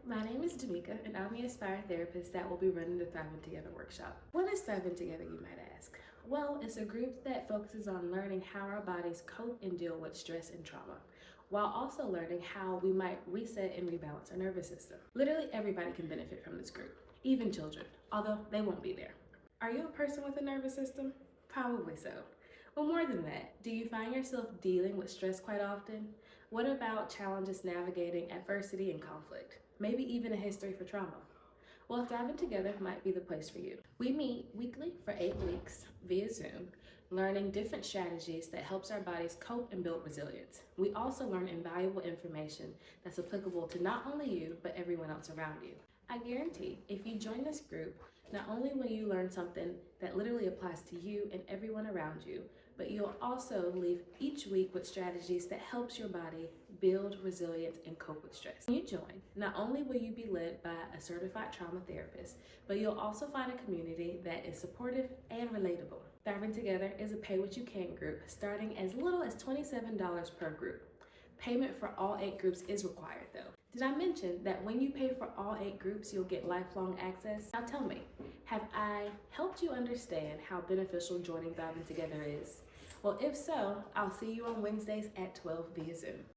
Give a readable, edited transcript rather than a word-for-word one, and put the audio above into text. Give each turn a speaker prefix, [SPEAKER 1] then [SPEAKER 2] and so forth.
[SPEAKER 1] My name is Dimica, and I'm the Aspire therapist that will be running the Thriving Together workshop. What is Thriving Together, you might ask? Well, it's a group that focuses on learning how our bodies cope and deal with stress and trauma, while also learning how we might reset and rebalance our nervous system. Literally everybody can benefit from this group, even children, although they won't be there. Are you a person with a nervous system? Probably so. Well, more than that, do you find yourself dealing with stress quite often? What about challenges navigating adversity and conflict? Maybe even a history for trauma? Well, Thriving Together might be the place for you. We meet weekly for 8 weeks via Zoom, learning different strategies that helps our bodies cope and build resilience. We also learn invaluable information that's applicable to not only you, but everyone else around you. I guarantee if you join this group, not only will you learn something that literally applies to you and everyone around you, but you'll also leave each week with strategies that helps your body build resilience and cope with stress. When you join, not only will you be led by a certified trauma therapist, but you'll also find a community that is supportive and relatable. Thriving Together is a pay what you can group starting as little as $27 per group. Payment for all 8 groups is required though. Did I mention that when you pay for all 8 groups, you'll get lifelong access? Now tell me, have I helped you understand how beneficial joining Thriving Together is? Well, if so, I'll see you on Wednesdays at 12 via Zoom.